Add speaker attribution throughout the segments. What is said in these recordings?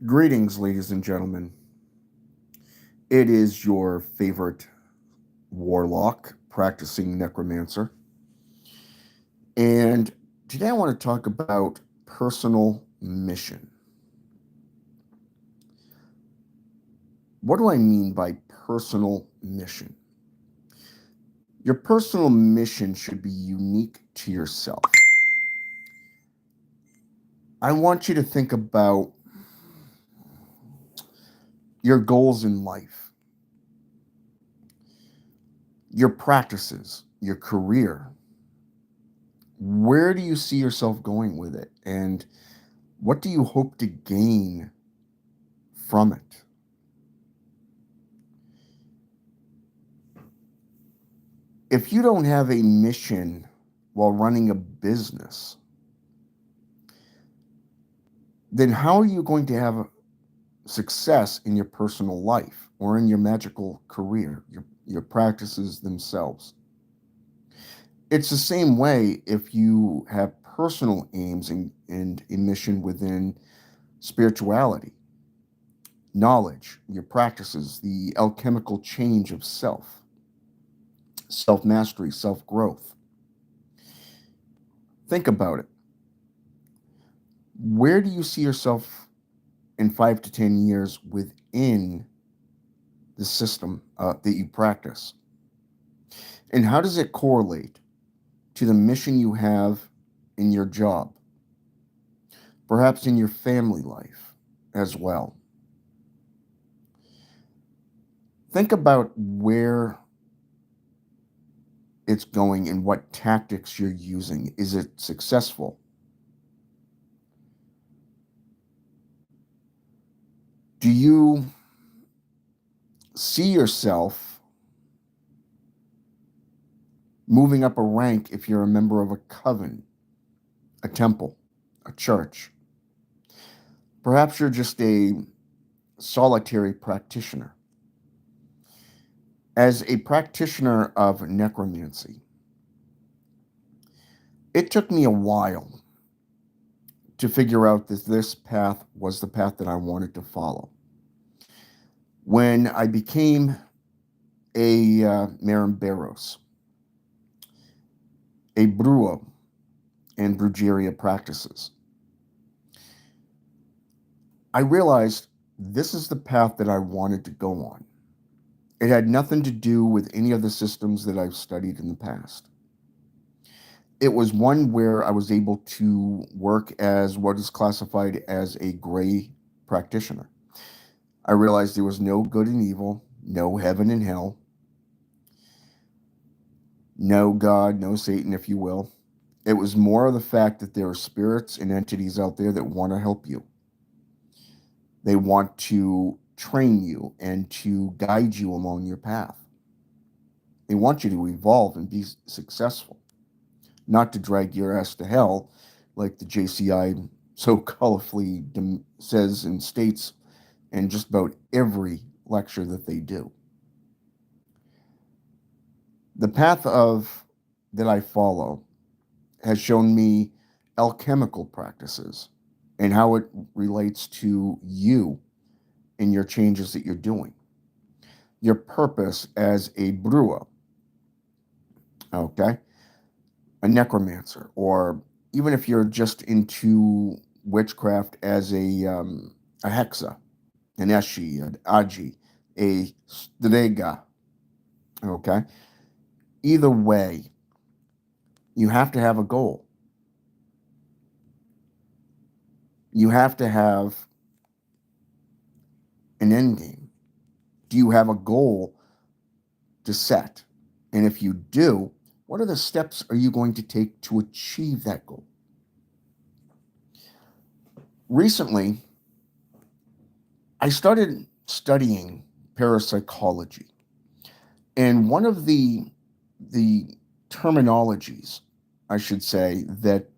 Speaker 1: Greetings, ladies and gentlemen. It is your favorite warlock practicing necromancer. And today I want to talk about personal mission. What do I mean by personal mission? Your personal mission should be unique to yourself. I want you to think about your goals in life, your practices, your career. Where do you see yourself going with it? And what do you hope to gain from it? If you don't have a mission while running a business, then how are you going to have success in your personal life or in your magical career, your practices themselves? It's the same way if you have personal aims and a mission within spirituality, knowledge, your practices, the alchemical change of self-mastery, self-growth. Think about it. Where do you see yourself in 5 to 10 years within the system that you practice? And how does it correlate to the mission you have in your job, perhaps in your family life as well? Think about where it's going and what tactics you're using. Is it successful? Do you see yourself moving up a rank if you're a member of a coven, a temple, a church? Perhaps you're just a solitary practitioner. As a practitioner of necromancy, it took me a while to figure out that this path was the path that I wanted to follow. When I became a Marimberos, a Bruo, and Brujeria practices, I realized this is the path that I wanted to go on. It had nothing to do with any of the systems that I've studied in the past. It was one where I was able to work as what is classified as a gray practitioner. I realized there was no good and evil, no heaven and hell, no God, no Satan, if you will. It was more of the fact that there are spirits and entities out there that want to help you. They want to train you and to guide you along your path. They want you to evolve and be successful, not to drag your ass to hell, like the JCI so colorfully says and states in just about every lecture that they do. The path that I follow has shown me alchemical practices and how it relates to you and your changes that you're doing. Your purpose as a brewer, okay? A necromancer, or even if you're just into witchcraft as a hexa, an eshi, an aji, a strega, okay? Either way, you have to have a goal. You have to have an end game. Do you have a goal to set? And if you do, what are the steps are you going to take to achieve that goal? Recently, I started studying parapsychology. And one of the terminologies, I should say, that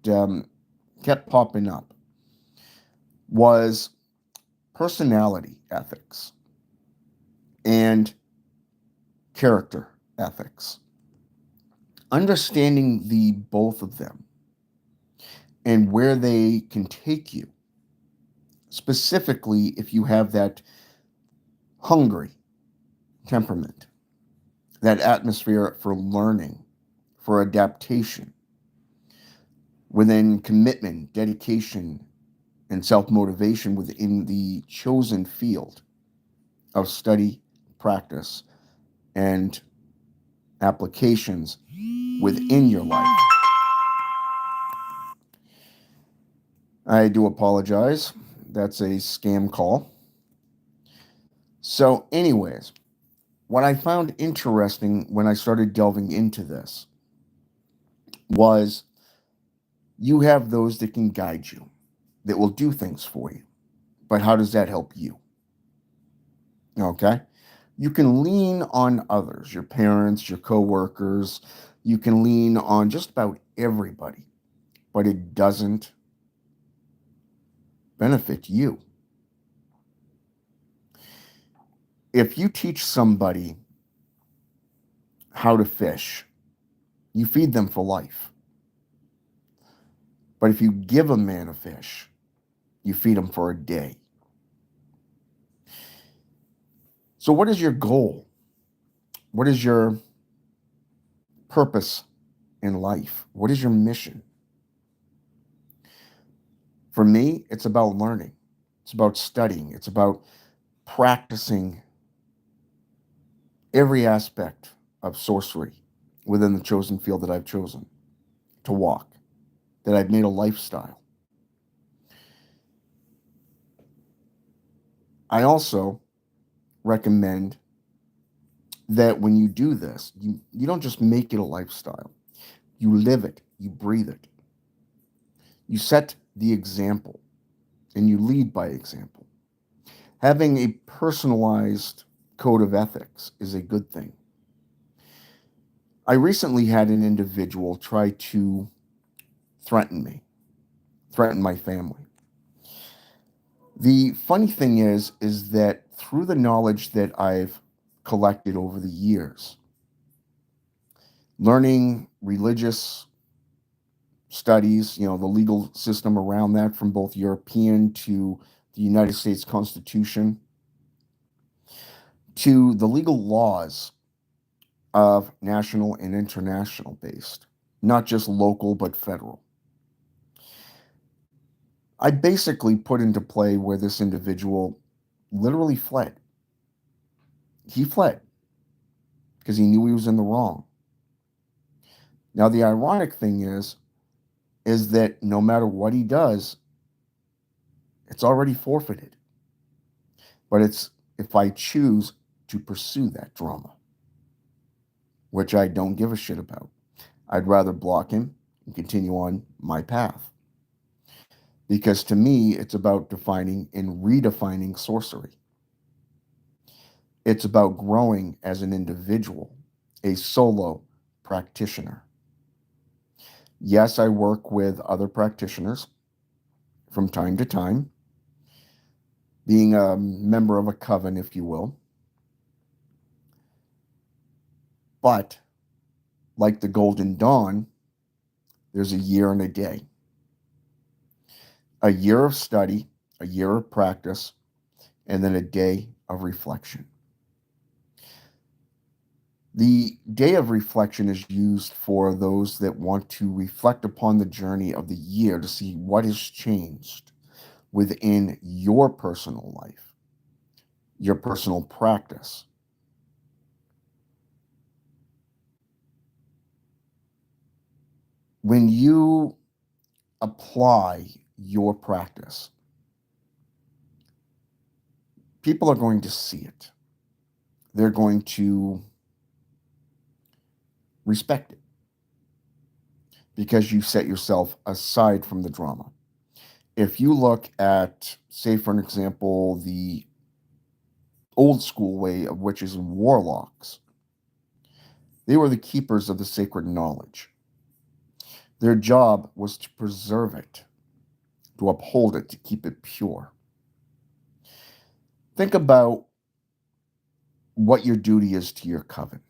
Speaker 1: kept popping up was personality ethics and character ethics. Understanding the both of them and where they can take you specifically if you have that hungry temperament, that atmosphere for learning, for adaptation, within commitment, dedication, and self-motivation within the chosen field of study, practice, and applications within your life. I do apologize. That's a scam call. So, anyways, what I found interesting when I started delving into this was you have those that can guide you, that will do things for you. But how does that help you? Okay? You can lean on others, your parents, your coworkers. You can lean on just about everybody, but it doesn't benefit you. If you teach somebody how to fish, you feed them for life. But if you give a man a fish, you feed him for a day. So what is your goal? What is your purpose in life? What is your mission? For me, it's about learning. It's about studying. It's about practicing every aspect of sorcery within the chosen field that I've chosen to walk, that I've made a lifestyle. I also recommend that when you do this, you don't just make it a lifestyle. You live it, you breathe it. You set the example and you lead by example. Having a personalized code of ethics is a good thing. I recently had an individual try to threaten me, threaten my family. The funny thing is that through the knowledge that I've collected over the years, learning religious studies, the legal system around that from both European to the United States Constitution, to the legal laws of national and international based, not just local but federal. I basically put into play where this individual literally fled. He fled because he knew he was in the wrong. Now, the ironic thing is that no matter what he does, it's already forfeited. But it's if I choose to pursue that drama, which I don't give a shit about. I'd rather block him and continue on my path. Because to me, it's about defining and redefining sorcery. It's about growing as an individual, a solo practitioner. Yes, I work with other practitioners from time to time, being a member of a coven, if you will. But like the Golden Dawn, there's a year and a day. A year of study, a year of practice, and then a day of reflection. The day of reflection is used for those that want to reflect upon the journey of the year to see what has changed within your personal life, your personal practice. When you apply your practice, people are going to see it. They're going to respect it because you set yourself aside from the drama. If you look at, say, for an example, the old school way of witches and warlocks, they were the keepers of the sacred knowledge. Their job was to preserve it, to uphold it, to keep it pure. Think about what your duty is to your coven,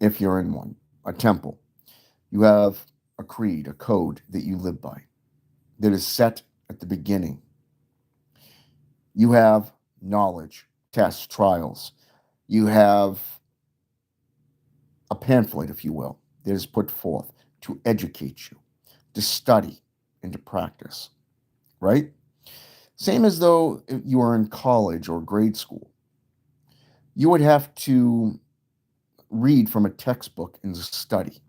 Speaker 1: if you're in one, a temple. You have a creed, a code that you live by, that is set at the beginning. You have knowledge, tests, trials. You have a pamphlet, if you will, that is put forth to educate you, to study, and to practice, right? Same as though you are in college or grade school. You would have to read from a textbook and study.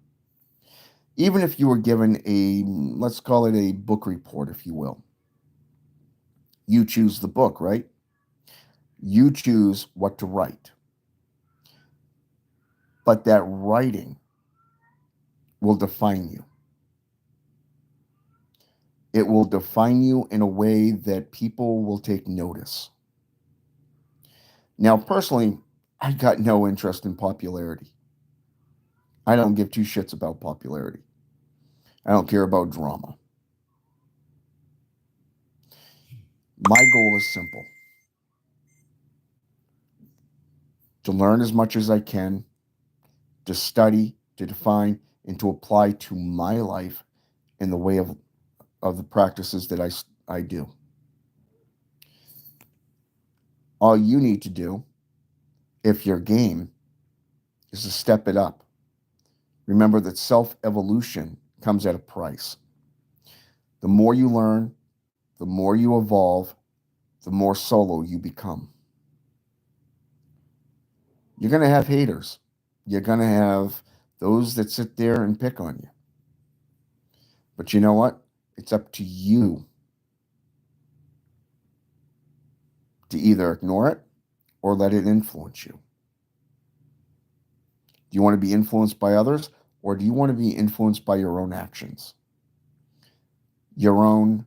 Speaker 1: Even if you were given a, let's call it a book report, if you will, you choose the book, right? You choose what to write. But that writing will define you. It will define you in a way that people will take notice. Now, personally, I got no interest in popularity. I don't give two shits about popularity. I don't care about drama. My goal is simple: to learn as much as I can, to study, to define, and to apply to my life in the way of the practices that I do. All you need to do, if you're game, is to step it up. Remember that self-evolution comes at a price. The more you learn, the more you evolve, the more solo you become. You're going to have haters. You're going to have those that sit there and pick on you. But you know what? It's up to you to either ignore it or let it influence you. Do you want to be influenced by others, or do you want to be influenced by your own actions? Your own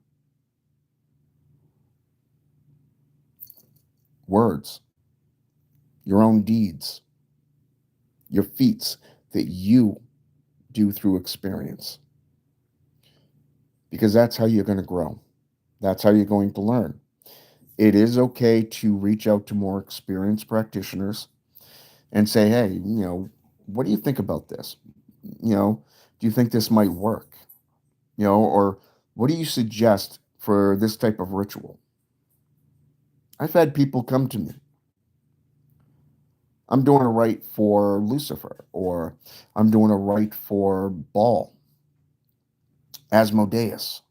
Speaker 1: words, your own deeds, your feats that you do through experience. Because that's how you're going to grow. That's how you're going to learn. It is okay to reach out to more experienced practitioners and say, hey, what do you think about this? Do you think this might work? Or what do you suggest for this type of ritual? I've had people come to me. I'm doing a rite for Lucifer, or I'm doing a rite for Baal, Asmodeus.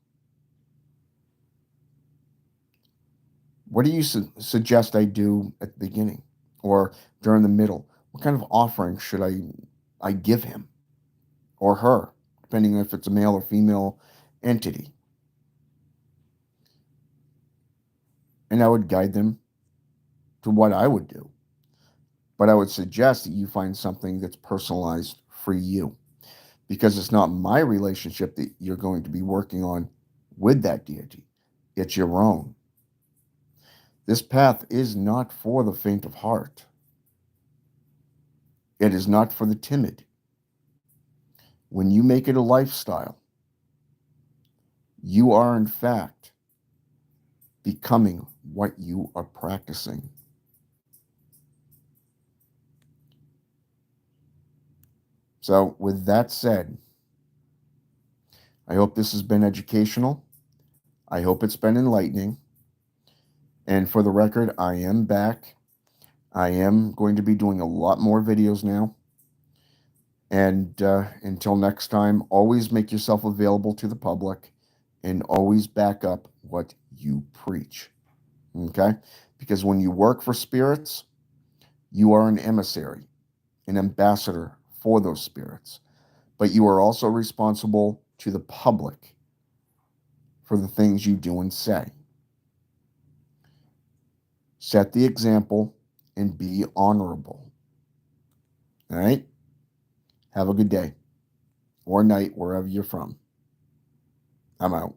Speaker 1: What do you suggest I do at the beginning or during the middle? What kind of offering should I give him or her, depending on if it's a male or female entity? And I would guide them to what I would do. But I would suggest that you find something that's personalized for you, because it's not my relationship that you're going to be working on with that deity. It's your own. This path is not for the faint of heart. It is not for the timid. When you make it a lifestyle, you are in fact becoming what you are practicing. So, with that said, I hope this has been educational. I hope it's been enlightening. And for the record, I am back. I am going to be doing a lot more videos now. And until next time, always make yourself available to the public and always back up what you preach. Okay? Because when you work for spirits, you are an emissary, an ambassador for those spirits. But you are also responsible to the public for the things you do and say. Set the example and be honorable. All right? Have a good day or night, wherever you're from. I'm out.